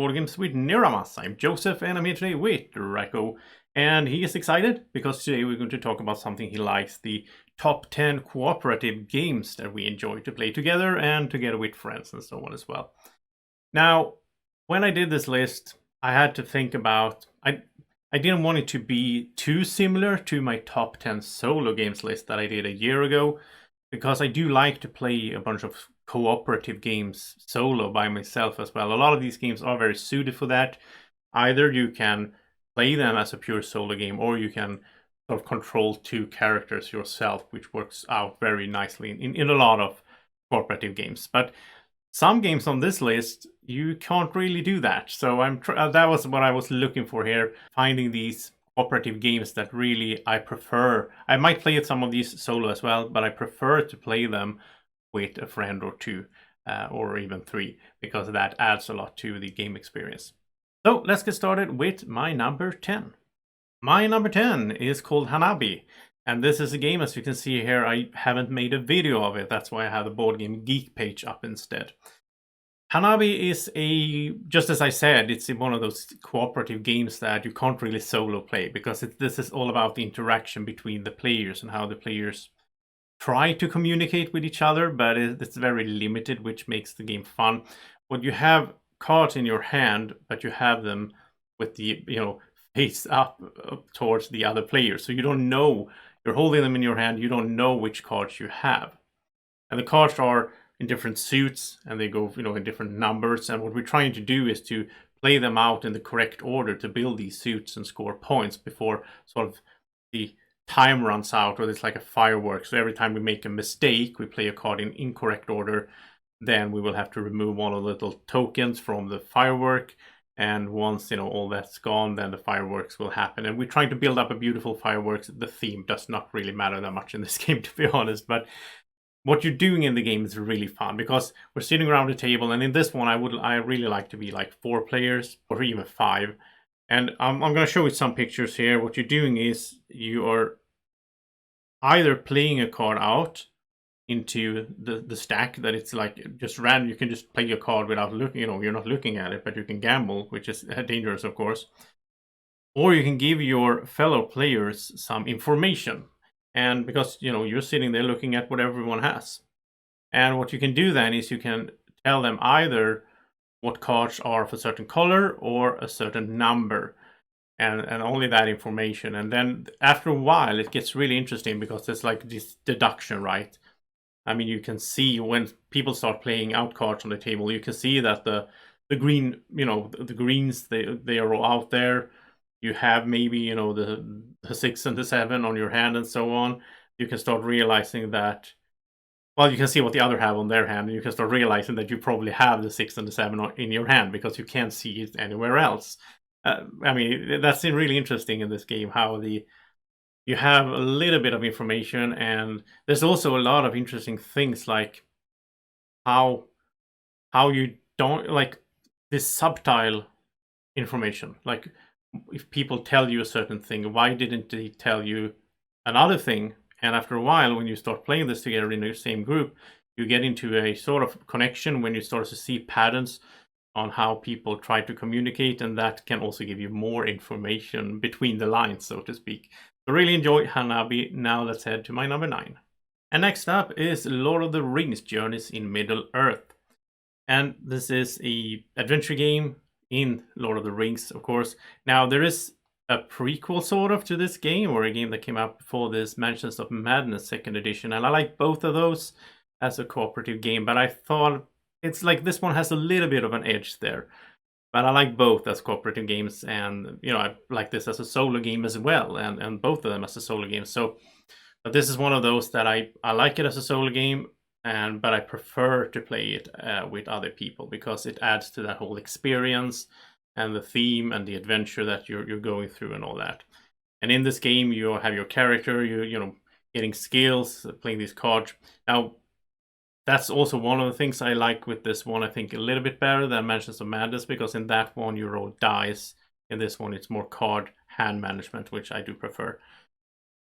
Board Games with Niramas. I'm Joseph and I'm here today with Racco. And he is excited because today we're going to talk about something he likes, the top 10 cooperative games that we enjoy to play together and together with friends and so on as well. Now, when I did this list, I had to think about, I didn't want it to be too similar to my top 10 solo games list that I did a year ago, because I do like to play a bunch of cooperative games solo by myself as well. A lot of these games are very suited for that. Either you can play them as a pure solo game, or you can sort of control two characters yourself, which works out very nicely in a lot of cooperative games. But some games on this list, you can't really do that. So that was what I was looking for here, finding these cooperative games that really I prefer. I might play some of these solo as well, but I prefer to play them with a friend or two, or even three, because that adds a lot to the game experience. So let's get started with my number 10. My number 10 is called Hanabi. And this is a game, as you can see here, I haven't made a video of it. That's why I have the Board Game Geek page up instead. Hanabi is just as I said, it's one of those cooperative games that you can't really solo play, because this is all about the interaction between the players and how the players try to communicate with each other, but it's very limited, which makes the game fun. When you have cards in your hand, but you have them with the, face up towards the other player, so you don't know, you're holding them in your hand, you don't know which cards you have. And the cards are in different suits, and they go, in different numbers, and what we're trying to do is to play them out in the correct order to build these suits and score points before sort of the time runs out, or it's like a firework. So every time we make a mistake, we play a card in incorrect order, then we will have to remove one of the little tokens from the firework. And once all that's gone, then the fireworks will happen. And we're trying to build up a beautiful fireworks. The theme does not really matter that much in this game, to be honest. But what you're doing in the game is really fun, because we're sitting around the table, and in this one I really like to be like 4 players or even 5. And I'm going to show you some pictures here. What you're doing is you are either playing a card out into the stack, that it's like just random. You can just play your card without looking, you're not looking at it, but you can gamble, which is dangerous, of course. Or you can give your fellow players some information. And because, you're sitting there looking at what everyone has. And what you can do then is you can tell them either what cards are of a certain color or a certain number. And only that information. And then after a while, it gets really interesting, because there's like this deduction, right? I mean, you can see when people start playing out cards on the table, you can see that the green, the greens, they are all out there. You have maybe, the 6 and the 7 on your hand and so on. You can start realizing that, well, you can see what the other have on their hand, and you can start realizing that you probably have the 6 and the 7 in your hand, because you can't see it anywhere else. I mean, that's really interesting in this game, how you have a little bit of information, and there's also a lot of interesting things, like how you don't, like this subtle information, like if people tell you a certain thing, why didn't they tell you another thing? And after a while, when you start playing this together in the same group, you get into a sort of connection when you start to see patterns on how people try to communicate, and that can also give you more information between the lines, so to speak. So really enjoy Hanabi. Now let's head to my number 9. And next up is Lord of the Rings: Journeys in Middle-earth. And this is a adventure game in Lord of the Rings, of course. Now there is a prequel sort of to this game, or a game that came out before this, Mansions of Madness 2nd edition, and I like both of those as a cooperative game, but I thought it's like this one has a little bit of an edge there. But I like both as cooperative games, and I like this as a solo game as well, and both of them as a solo game. So, but this is one of those that I like it as a solo game, but I prefer to play it with other people, because it adds to that whole experience and the theme and the adventure that you're going through and all that. And in this game, you have your character, you getting skills, playing these cards. Now, that's also one of the things I like with this one, I think a little bit better than Mansions of Madness, because in that one you roll dice. In this one it's more card hand management, which I do prefer.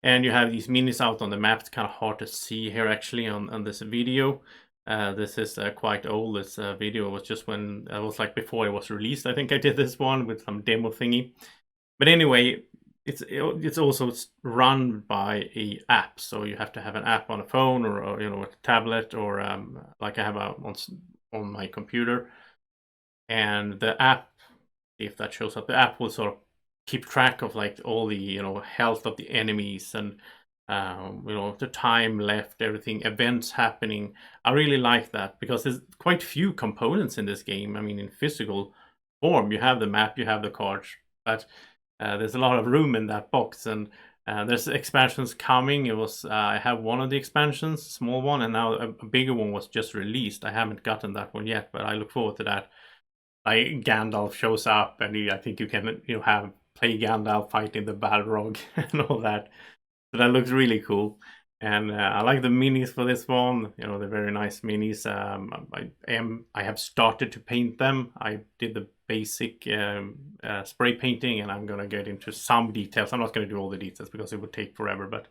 And you have these minis out on the map. It's kind of hard to see here actually on this video. This is quite old. This video was just when it was like before it was released. I think I did this one with some demo thingy. But anyway, it's also run by a app, so you have to have an app on a phone or a tablet or like I have on my computer, and the app, if that shows up, the app will sort of keep track of like all the health of the enemies and the time left, everything, events happening. I really like that because there's quite few components in this game. I mean, in physical form, you have the map, you have the cards, but there's a lot of room in that box, and there's expansions coming. I have one of the expansions, small one, and now a bigger one was just released. I haven't gotten that one yet, but I look forward to that. Like Gandalf shows up, and I think you can play Gandalf fighting the Balrog and all that. So that looks really cool. And I like the minis for this one. They're very nice minis. I have started to paint them. I did the basic spray painting, and I'm gonna get into some details. I'm not gonna do all the details because it would take forever. But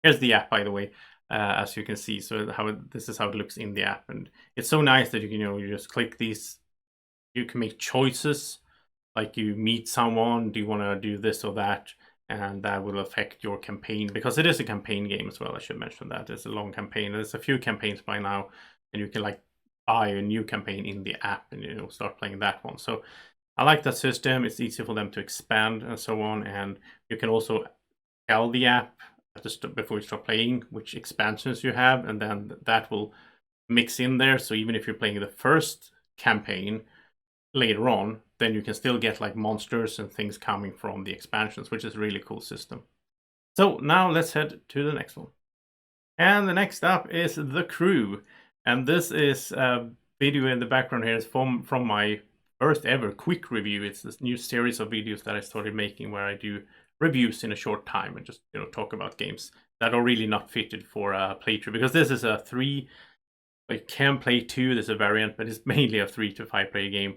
here's the app, by the way, as you can see. So this is how it looks in the app, and it's so nice that you can you just click these. You can make choices, like you meet someone. Do you want to do this or that? And that will affect your campaign, because it is a campaign game as well. I should mention that it's a long campaign. There's a few campaigns by now, and you can like buy a new campaign in the app and start playing that one. So I like that system. It's easy for them to expand and so on, and you can also tell the app before you start playing which expansions you have, and then that will mix in there. So even if you're playing the first campaign later on, then you can still get like monsters and things coming from the expansions, which is a really cool system. So now let's head to the next one. And the next up is The Crew. And this is a video in the background here is from my first ever quick review. It's this new series of videos that I started making where I do reviews in a short time and just talk about games that are really not fitted for a playthrough, because this is a 3, I can play 2, there's a variant, but it's mainly a 3 to 5 player game.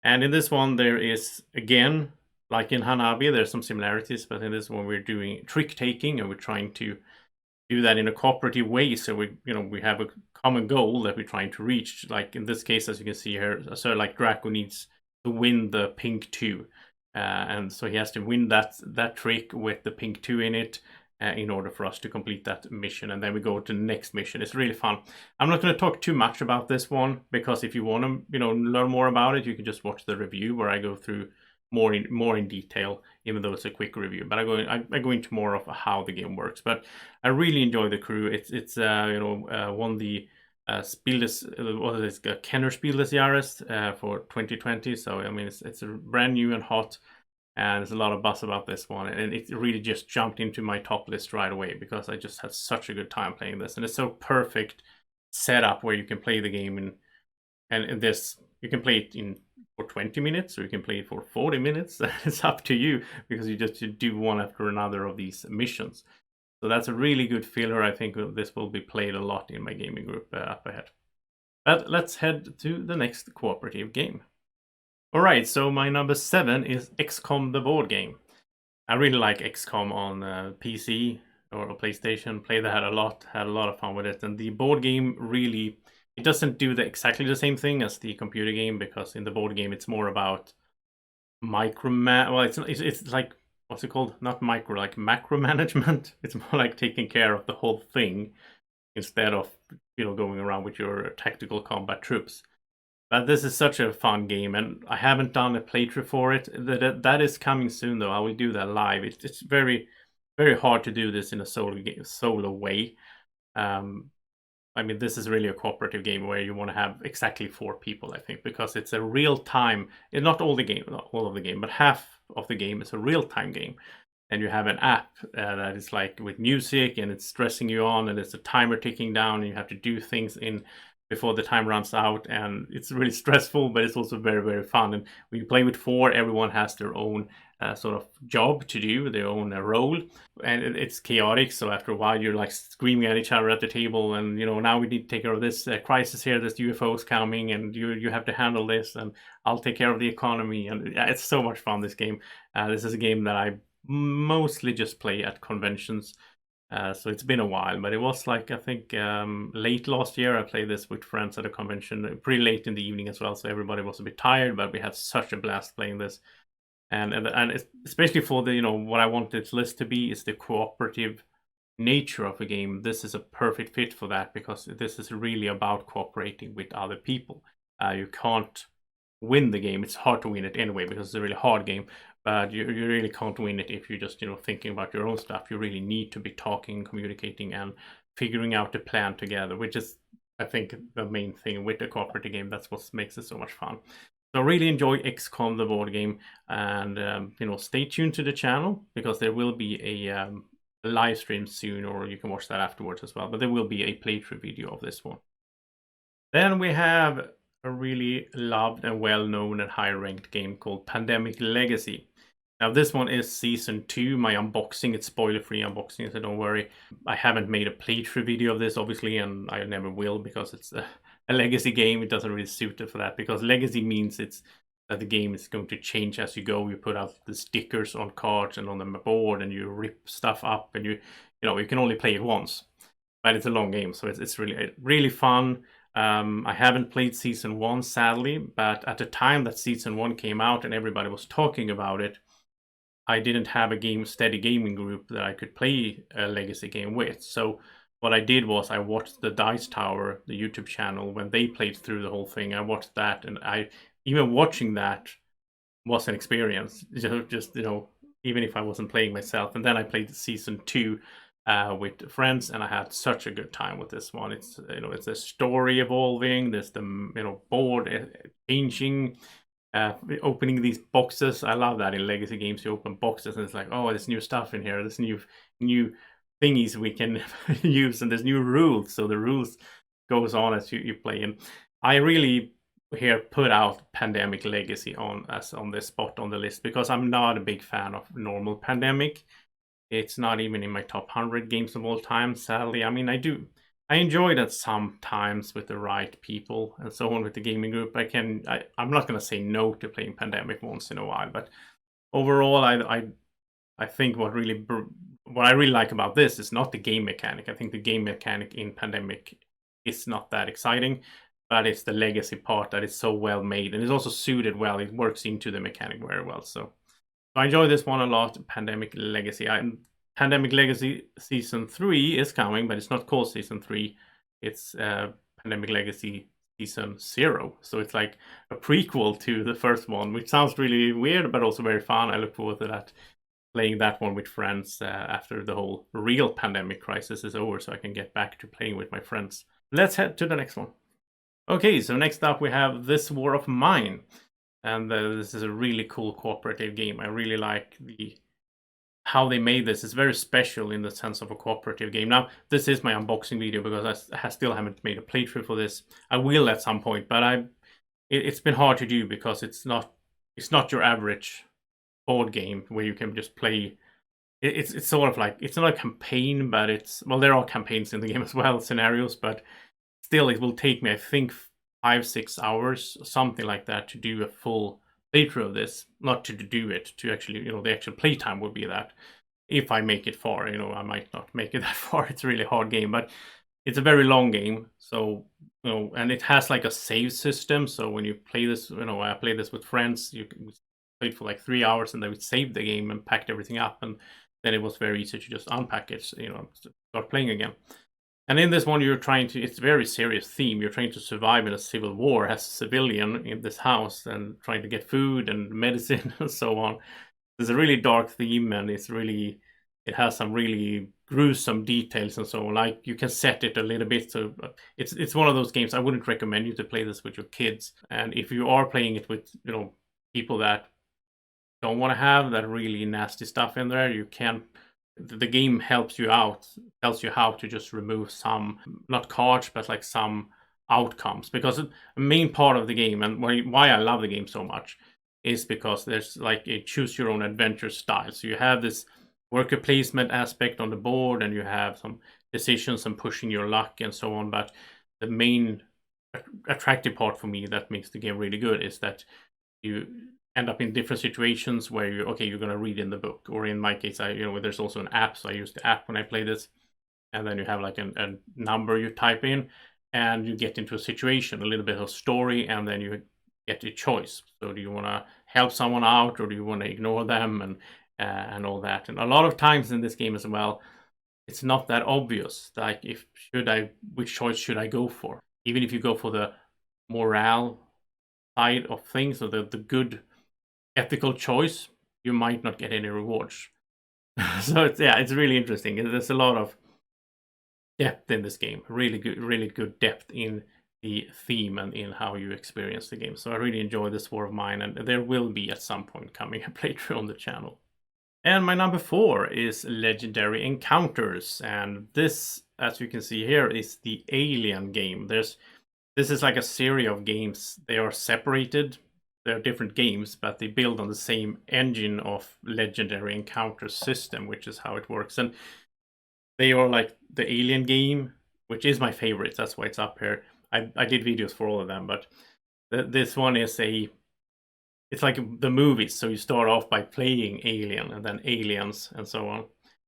And in this one, there is, again, like in Hanabi, there's some similarities, but in this one, we're doing trick-taking, and we're trying to do that in a cooperative way. So we have a common goal that we're trying to reach. Like in this case, as you can see here, so like Draco needs to win the pink 2. And so he has to win that trick with the pink 2 in it, in order for us to complete that mission, and then we go to the next mission. It's really fun. I'm not going to talk too much about this one, because if you want to learn more about it, you can just watch the review where I go through more in detail, even though it's a quick review. But I go into more of how the game works. But I really enjoy The Crew. It's won the Kenner Spiel des Jahres for 2020. So I mean it's a brand new and hot. And there's a lot of buzz about this one, and it really just jumped into my top list right away because I just had such a good time playing this, and it's so perfect setup where you can play the game and this you can play it for 20 minutes or you can play it for 40 minutes. It's up to you, because you do one after another of these missions. So that's a really good filler. I think this will be played a lot in my gaming group up ahead. But let's head to the next cooperative game. Alright, so my number 7 is Xcom the board game. I really like Xcom on PC or PlayStation. Played that a lot, had a lot of fun with it. And the board game really, it doesn't do exactly the same thing as the computer game, because in the board game it's more about it's like, what's it called? Not micro, like macro management. It's more like taking care of the whole thing instead of going around with your tactical combat troops. But this is such a fun game, and I haven't done a playthrough for it. That is coming soon, though. I will do that live. It's very, very hard to do this in a solo way. I mean, this is really a cooperative game where you want to have exactly 4 people, I think, because it's a real time. Not all of the game, but half of the game is a real time game. And you have an app that is like with music, and it's stressing you on, and it's a timer ticking down, and you have to do things before the time runs out, and it's really stressful, but it's also very, very fun. And when you play with 4, everyone has their own sort of job to do, their own role, and it's chaotic. So after a while, you're like screaming at each other at the table, and now we need to take care of this crisis here. There's UFOs coming, and you have to handle this, and I'll take care of the economy. And yeah, it's so much fun. This game. This is a game that I mostly just play at conventions. So it's been a while, but it was like, I think, late last year I played this with friends at a convention, pretty late in the evening as well, so everybody was a bit tired, but we had such a blast playing this. And especially for the, what I want this list to be is the cooperative nature of a game. This is a perfect fit for that, because this is really about cooperating with other people. You can't win the game. It's hard to win it anyway because it's a really hard game, but you really can't win it if you're just thinking about your own stuff. You really need to be talking, communicating, and figuring out the plan together, which is, I think, the main thing with the cooperative game. That's what makes it so much fun. So really enjoy Xcom, the board game, and stay tuned to the channel, because there will be a live stream soon, or you can watch that afterwards as well, but there will be a playthrough video of this one. Then we have a really loved and well-known and high-ranked game called Pandemic Legacy. Now this one is Season 2, my unboxing. It's spoiler-free unboxing, so don't worry. I haven't made a playthrough video of this, obviously, and I never will, because it's a legacy game. It doesn't really suit it for that, because legacy means it's that the game is going to change as you go. You put out the stickers on cards and on the board, and you rip stuff up, and you can only play it once. But it's a long game, so it's really fun. I haven't played Season 1, sadly, but at the time that Season 1 came out and everybody was talking about it, I didn't have a steady gaming group that I could play a legacy game with. So what I did was I watched the Dice Tower, the YouTube channel, when they played through the whole thing. I watched that, and even watching that was an experience. Just even if I wasn't playing myself. And then I played Season 2 with friends, and I had such a good time with this one. It's it's a story evolving. There's the board changing, opening these boxes. I love that in legacy games. You open boxes and it's like, oh, there's new stuff in here. There's new thingies we can use, and there's new rules. So the rules goes on as you play. And I really here put out Pandemic Legacy on this spot on the list, because I'm not a big fan of normal Pandemic. It's not even in my top 100 games of all time, sadly. I mean, I enjoy that sometimes with the right people and so on with the gaming group. I'm not going to say no to playing Pandemic once in a while, but overall, I think what I really like about this is not the game mechanic. I think the game mechanic in Pandemic is not that exciting, but it's the legacy part that is so well made, and it's also suited well. It works into the mechanic very well. So I enjoy this one a lot, Pandemic Legacy. Pandemic Legacy Season 3 is coming, but it's not called Season 3. It's Pandemic Legacy Season 0. So it's like a prequel to the first one, which sounds really weird, but also very fun. I look forward to that, playing that one with friends after the whole real pandemic crisis is over, so I can get back to playing with my friends. Let's head to the next one. Okay, so next up we have This War of Mine. And this is a really cool cooperative game. I really like how they made this. It's very special in the sense of a cooperative game. Now, this is my unboxing video because I still haven't made a playthrough for this. I will at some point, but it's been hard to do because it's not your average board game where you can just play. It's sort of like, it's not a campaign, but there are campaigns in the game as well, scenarios, but still it will take me, I think, 5-6 hours, something like that, to do a full playthrough of this. Not to do it, to actually, the actual playtime would be that. If I make it far, I might not make it that far. It's a really hard game, but it's a very long game. So, and it has like a save system. So when you play this, I play this with friends, you can play it for like 3 hours, and then we saved the game and packed everything up. And then it was very easy to just unpack it, start playing again. And in this one, it's a very serious theme. You're trying to survive in a civil war as a civilian in this house, and trying to get food and medicine and so on. There's a really dark theme, and it has some really gruesome details and so on. Like, you can set it a little bit. So it's one of those games I wouldn't recommend you to play this with your kids. And if you are playing it with, people that don't want to have that really nasty stuff in there, you can. The game helps you out, tells you how to just remove some, not cards, but like some outcomes. Because a main part of the game, and why I love the game so much, is because there's like a choose your own adventure style. So you have this worker placement aspect on the board, and you have some decisions and pushing your luck and so on. But the main attractive part for me that makes the game really good is that end up in different situations where you're going to read in the book, or in my case, there's also an app, so I use the app when I play this, and then you have like a number you type in, and you get into a situation, a little bit of story, and then you get your choice. So do you want to help someone out, or do you want to ignore them, and all that? And a lot of times in this game as well, it's not that obvious. Like, which choice should I go for? Even if you go for the morale side of things, or the good ethical choice, you might not get any rewards. So it's really interesting. There's a lot of depth in this game. Really good depth in the theme and in how you experience the game. So I really enjoy this War of Mine, and there will be at some point coming a playthrough on the channel. And my number 4 is Legendary Encounters, and this, as you can see here, is the Alien game. This is like a series of games. They are separated. They're different games, but they build on the same engine of Legendary Encounters system, which is how it works. And they are like the Alien game, which is my favorite. That's why it's up here. I did videos for all of them, but this one is it's like the movies. So you start off by playing Alien, and then Aliens, and so on.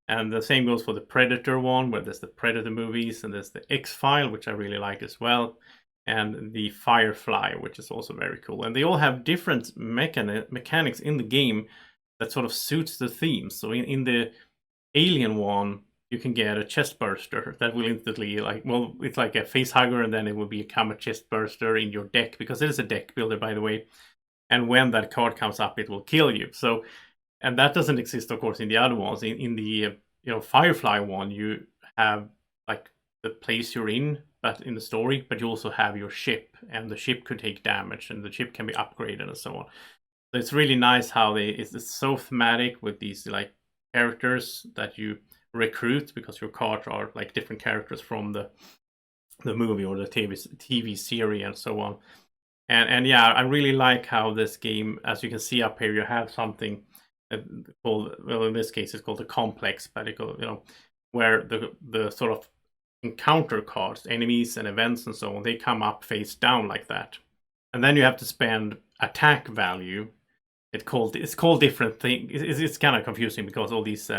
And the same goes for the Predator one, where there's the Predator movies, and there's the X-File, which I really like as well, and the Firefly, which is also very cool. And they all have different mechanics in the game that sort of suits the theme. So in the Alien one, you can get a chest burster that will instantly, it's like a face hugger, and then it will become a chest burster in your deck, because it is a deck builder, by the way. And when that card comes up, it will kill you. So, and that doesn't exist, of course, in the other ones. In the Firefly one, you have like the place you're in, but in the story, but you also have your ship, and the ship could take damage, and the ship can be upgraded, and so on. So it's really nice how it's so thematic with these like characters that you recruit, because your cards are like different characters from the movie or the TV series, and so on. And yeah, I really like how this game, as you can see up here, you have something called, well, in this case it's called a complex, but where the sort of encounter cards, enemies and events and so on, they come up face down like that. And then you have to spend attack value. It's called different things. It's kind of confusing, because all these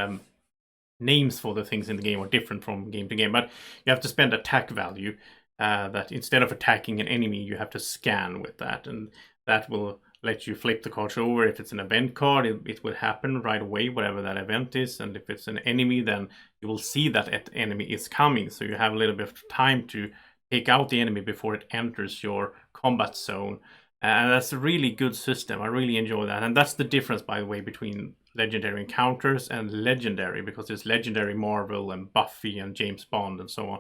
names for the things in the game are different from game to game, but you have to spend attack value. That instead of attacking an enemy, you have to scan with that, and that will let you flip the cards over. If it's an event card, it will happen right away, whatever that event is. And if it's an enemy, then you will see that enemy is coming, so you have a little bit of time to take out the enemy before it enters your combat zone. And that's a really good system. I really enjoy that. And that's the difference, by the way, between Legendary Encounters and Legendary, because there's Legendary Marvel and Buffy and James Bond and so on.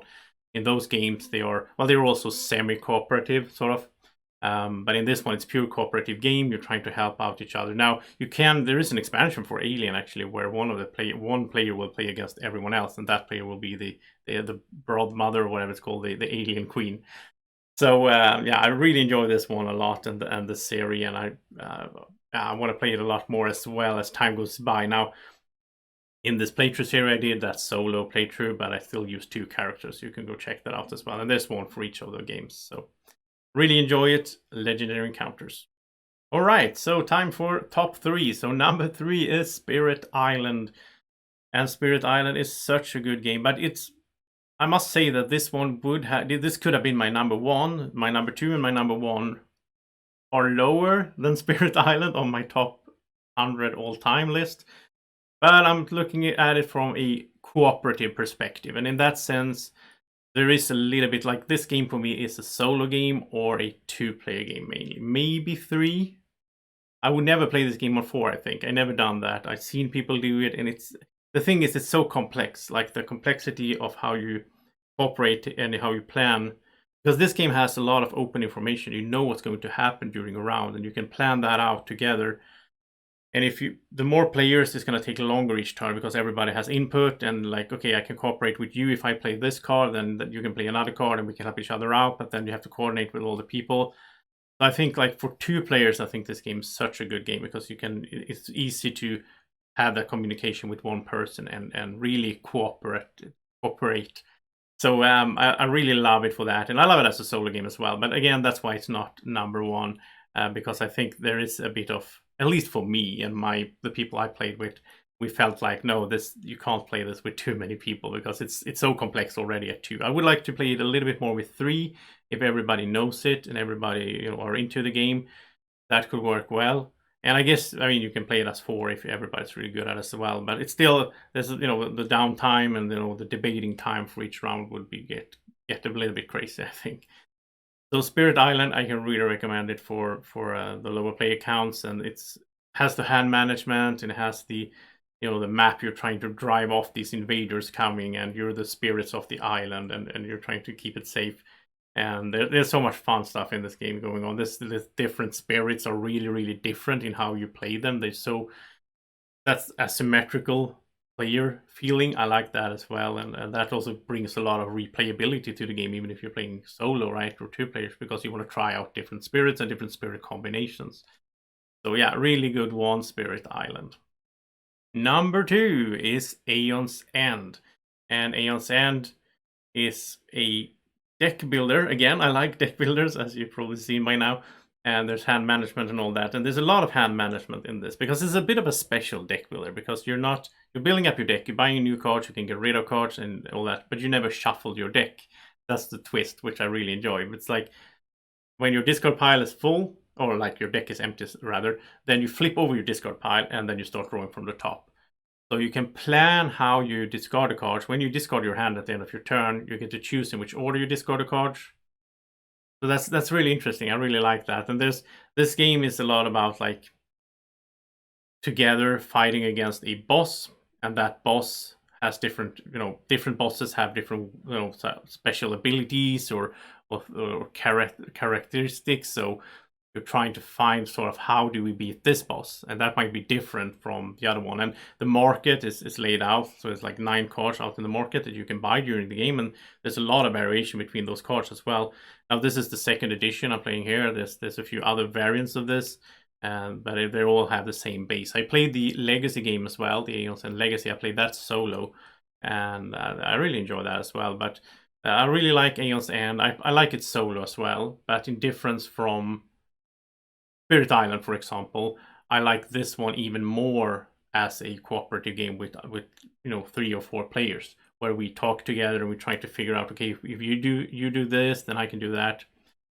In those games, they're also semi-cooperative, sort of. But in this one, it's pure cooperative game. You're trying to help out each other. Now, there is an expansion for Alien, actually, where one player will play against everyone else, and that player will be the broad mother, or whatever it's called, the Alien Queen. So yeah, I really enjoy this one a lot, and the series, and I want to play it a lot more as well as time goes by. Now, in this playthrough series, I did that solo playthrough, but I still use 2 characters. You can go check that out as well. And there's one for each of the games. So really enjoy it. Legendary Encounters. All right, so time for top 3. So number 3 is Spirit Island. And Spirit Island is such a good game, but I must say that this could have been my number 1. My number 2 and my number 1 are lower than Spirit Island on my top 100 all-time list. But I'm looking at it from a cooperative perspective. And in that sense, there is a little bit like, this game for me is a solo game or a 2-player game mainly. Maybe 3. I would never play this game on 4, I think. I never done that. I've seen people do it, and the thing is, it's so complex. Like the complexity of how you cooperate and how you plan. Because this game has a lot of open information. You know what's going to happen during a round, and you can plan that out together. And the more players, it's going to take longer each turn, because everybody has input, and like, okay, I can cooperate with you if I play this card, then you can play another card, and we can help each other out, but then you have to coordinate with all the people. So I think, like, for 2 players, I think this game is such a good game, because it's easy to have that communication with one person and really cooperate. So I really love it for that, and I love it as a solo game as well. But again, that's why it's not number 1, because I think there is a bit of at least for me and the people I played with, we felt like, no, this, you can't play this with too many people because it's so complex already at 2. I would like to play it a little bit more with 3 if everybody knows it and everybody, you know, are into the game. That could work well. And I guess, I mean, you can play it as 4 if everybody's really good at it as well. But it's still, there's, you know, the downtime and, you know, the debating time for each round would be get a little bit crazy, I think. So Spirit Island, I can really recommend it for the lower player counts, and it's has the hand management and it has the, you know, the map. You're trying to drive off these invaders coming, and you're the spirits of the island, and you're trying to keep it safe. And there's so much fun stuff in this game going on. The different spirits are really different in how you play them. That's a symmetrical player feeling. I like that as well, and that also brings a lot of replayability to the game, even if you're playing solo, right, or 2 players, because you want to try out different spirits and different spirit combinations. So yeah, really good one, Spirit Island. Number 2 is Aeons End, and Aeons End is a deck builder. Again, I like deck builders, as you've probably seen by now. And there's hand management and all that. And there's a lot of hand management in this because it's a bit of a special deck builder, because you're building up your deck, you're buying new cards, you can get rid of cards and all that, but you never shuffle your deck. That's the twist, which I really enjoy. It's like when your discard pile is full, or like your deck is empty rather, then you flip over your discard pile and then you start drawing from the top. So you can plan how you discard the cards. When you discard your hand at the end of your turn, you get to choose in which order you discard the cards. So that's really interesting. I really like that. And this game is a lot about like together fighting against a boss, and that boss has different, you know, different bosses have different, you know, special abilities or characteristics. So you're trying to find sort of how do we beat this boss, and that might be different from the other one. And the market is laid out, so it's like 9 cards out in the market that you can buy during the game, and there's a lot of variation between those cards as well. Now this is the 2nd edition I'm playing here. There's a few other variants of this, but they all have the same base. I played the Legacy game as well, the Aeons End Legacy. I played that solo, and I really enjoy that as well. But I really like Aeons End. I like it solo as well, but in difference from Spirit Island, for example, I like this one even more as a cooperative game with you know, 3 or 4 players, where we talk together and we try to figure out, okay, if you do this, then I can do that.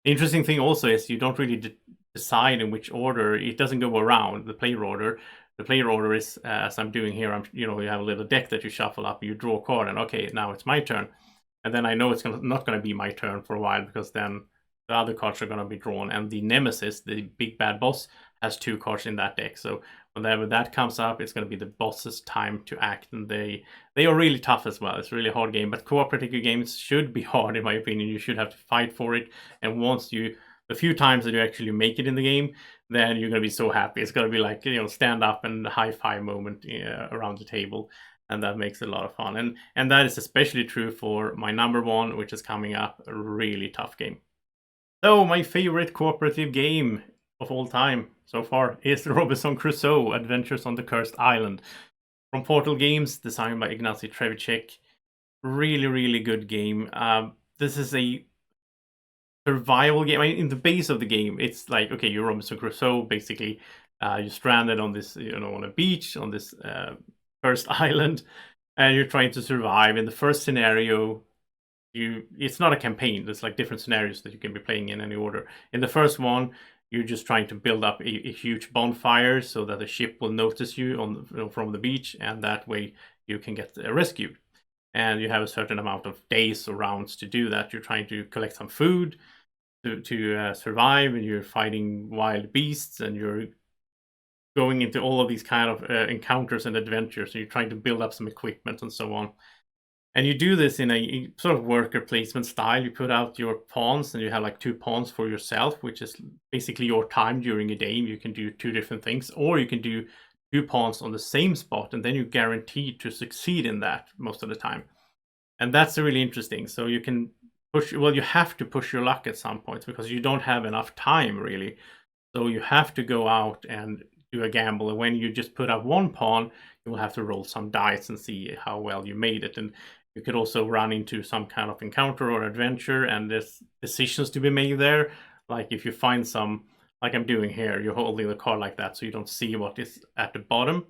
The interesting thing also is you don't really decide in which order. It doesn't go around the player order. The player order is, as I'm doing here, you know, you have a little deck that you shuffle up, you draw a card, and okay, now it's my turn. And then I know it's not going to be my turn for a while, because then the other cards are going to be drawn, and the nemesis, the big bad boss, has 2 cards in that deck. So whenever that comes up, it's going to be the boss's time to act, and they are really tough as well. It's a really hard game, but cooperative games should be hard, in my opinion. You should have to fight for it, and once the few times that you actually make it in the game, then you're going to be so happy. It's going to be like, you know, stand up and high five moment around the table, and that makes it a lot of fun. And that is especially true for my number 1, which is coming up, a really tough game. So my favorite cooperative game of all time so far is Robinson Crusoe: Adventures on the Cursed Island, from Portal Games, designed by Ignacy Trzewiczek. Really good game. This is a survival game. I mean, in the base of the game, it's like, okay, you're Robinson Crusoe, basically. You're stranded on this, you know, on a beach, on this cursed island, and you're trying to survive. In the first scenario, it's not a campaign. There's like different scenarios that you can be playing in any order. In the first one, you're just trying to build up a huge bonfire so that the ship will notice you from the beach, and that way you can get rescued. And you have a certain amount of days or rounds to do that. You're trying to collect some food to survive, and you're fighting wild beasts, and you're going into all of these kind of encounters and adventures. So you're trying to build up some equipment and so on. And you do this in a sort of worker placement style. You put out your pawns, and you have like 2 pawns for yourself, which is basically your time during a day. You can do 2 different things, or you can do 2 pawns on the same spot, and then you're guaranteed to succeed in that most of the time. And that's really interesting. So you can push, well, you have to push your luck at some points, because you don't have enough time, really. So you have to go out and do a gamble. And when you just put up 1 pawn, you will have to roll some dice and see how well you made it. And you could also run into some kind of encounter or adventure, and there's decisions to be made there. Like if you find some like I'm doing here. You're holding the card like that so you don't see what is at the bottom.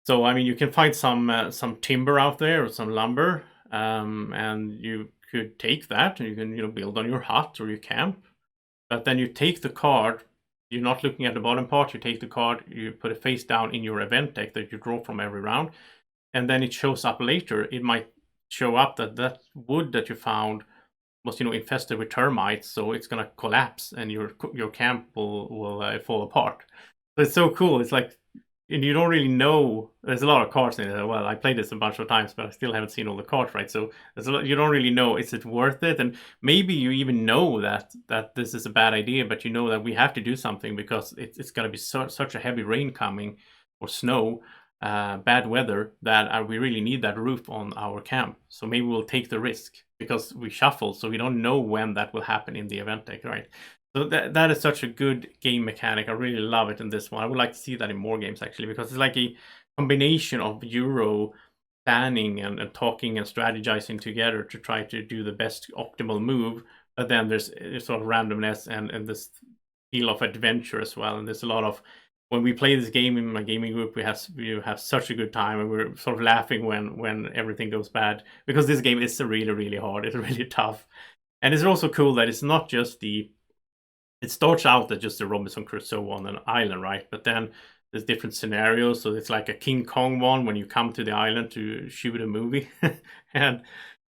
So I mean, you can find some timber out there or some lumber, and you could take that and you can build on your hut or your camp. But then you take the card. You're not looking at the bottom part. You take the card, you put it face down in your event deck that you draw from every round, and then it shows up later. It might show up that wood that you found was infested with termites, so it's gonna collapse and your camp will fall apart. So it's so cool. It's like, and you don't really know. There's a lot of cards in it. Well, I played this a bunch of times, but I still haven't seen all the cards, right? So there's a lot, you don't really know, is it worth it? And maybe you even know that this is a bad idea, but you know that we have to do something because it's going to be such a heavy rain coming, or snow, bad weather, that we really need that roof on our camp. So maybe we'll take the risk because we shuffle, so we don't know when that will happen in the event deck, right? So that is such a good game mechanic. I really love it in this one. I would like to see that in more games, actually, because it's like a combination of Euro planning and talking and strategizing together to try to do the best optimal move. But then there's sort of randomness and this feel of adventure as well. And there's a lot of, when we play this game in my gaming group, we have such a good time, and we're sort of laughing when everything goes bad, because this game is really, really hard. It's really tough. And it's also cool that it's not just it starts out as just a Robinson Crusoe on an island, right? But then there's different scenarios. So it's like a King Kong one when you come to the island to shoot a movie, and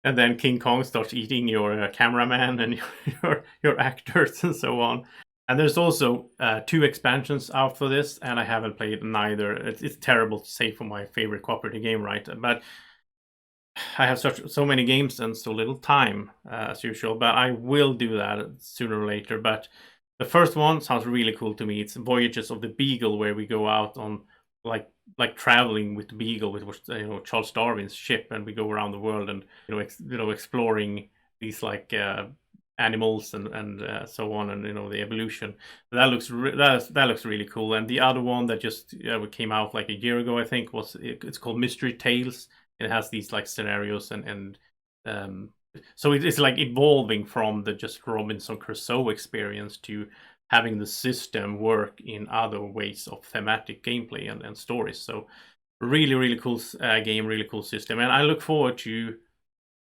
then King Kong starts eating your cameraman and your actors and so on. And there's also 2 expansions out for this, and I haven't played neither. It's terrible to say for my favorite cooperative game, right? But I have so many games and so little time, as usual. But I will do that sooner or later. But the first one sounds really cool to me. It's Voyages of the Beagle, where we go out on like traveling with the Beagle, with Charles Darwin's ship, and we go around the world and exploring these like animals and so on, and the evolution. That looks really cool. And the other one that just came out like a year ago, I think, it's called Mystery Tales. It has these like scenarios and so it's like evolving from the just Robinson Crusoe experience to having the system work in other ways of thematic gameplay and stories. So really, really cool game, really cool system. And I look forward to,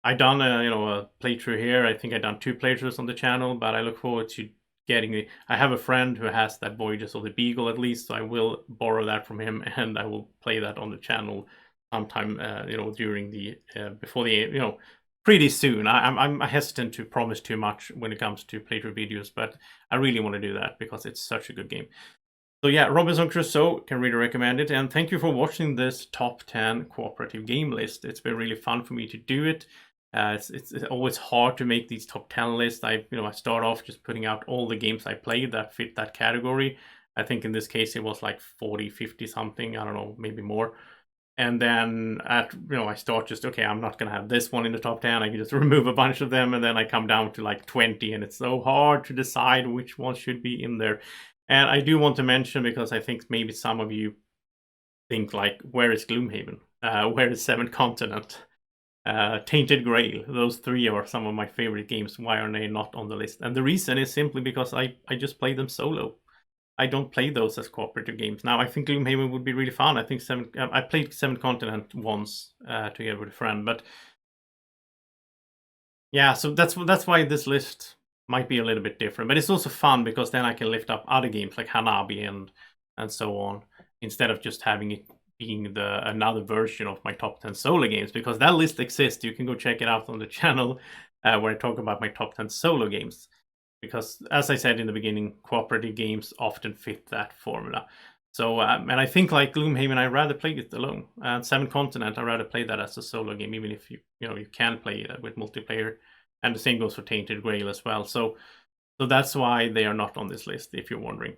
I done a playthrough here. I think I done 2 playthroughs on the channel, but I look forward to I have a friend who has that Voyages of the Beagle at least, so I will borrow that from him and I will play that on the channel sometime, during the before the pretty soon. I'm hesitant to promise too much when it comes to playthrough videos, but I really want to do that because it's such a good game. So yeah, Robinson Crusoe, can really recommend it. And thank you for watching this top 10 cooperative game list. It's been really fun for me to do it. It's always hard to make these top 10 lists. I start off just putting out all the games I played that fit that category. I think in this case it was like 40, 50 something, I don't know, maybe more. And then I start just, okay, I'm not going to have this one in the top 10. I can just remove a bunch of them. And then I come down to like 20. And it's so hard to decide which one should be in there. And I do want to mention, because I think maybe some of you think like, where is Gloomhaven? Where is Seventh Continent? Tainted Grail. Those 3 are some of my favorite games. Why are they not on the list? And the reason is simply because I just play them solo. I don't play those as cooperative games. Now, I think Gloomhaven would be really fun. I think I played Seventh Continent once together with a friend, but yeah, so that's why this list might be a little bit different. But it's also fun because then I can lift up other games like Hanabi and so on, instead of just having it being another version of my top 10 solo games, because that list exists. You can go check it out on the channel where I talk about my top 10 solo games. Because, as I said in the beginning, cooperative games often fit that formula. So, and I think like Gloomhaven, I'd rather play it alone. And Seventh Continent, I'd rather play that as a solo game, even if you can play it with multiplayer. And the same goes for Tainted Grail as well. So that's why they are not on this list, if you're wondering.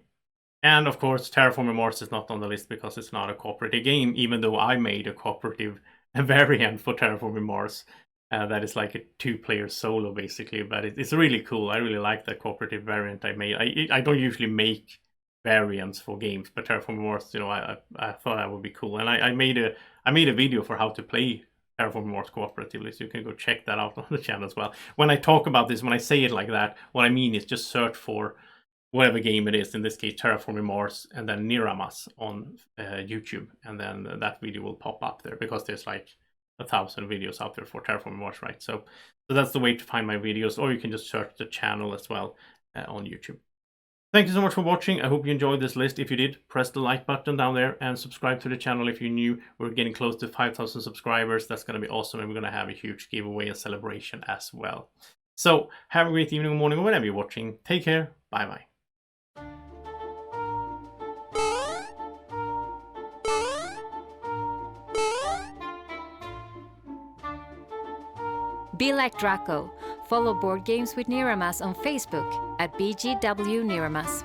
And of course, Terraforming Mars is not on the list because it's not a cooperative game, even though I made a cooperative variant for Terraforming Mars. That is like a 2-player solo, basically, but it's really cool. I really like that cooperative variant I made. I don't usually make variants for games, but Terraforming Mars, I thought that would be cool. And I made a video for how to play Terraforming Mars cooperatively, so you can go check that out on the channel as well. When I talk about this, when I say it like that, what I mean is just search for whatever game it is, in this case Terraforming Mars, and then Niramas on YouTube, and then that video will pop up there, because there's like 1,000 videos out there for Terraforming Mars, right? So that's the way to find my videos, or you can just search the channel as well on YouTube. Thank you so much for watching. I hope you enjoyed this list. If you did, press the like button down there and subscribe to the channel if you're new. We're getting close to 5,000 subscribers. That's going to be awesome, and we're going to have a huge giveaway and celebration as well. So have a great evening or morning, or whenever you're watching. Take care. Bye-bye. Be like Draco. Follow Board Games with Niramas on Facebook at BGW Niramas.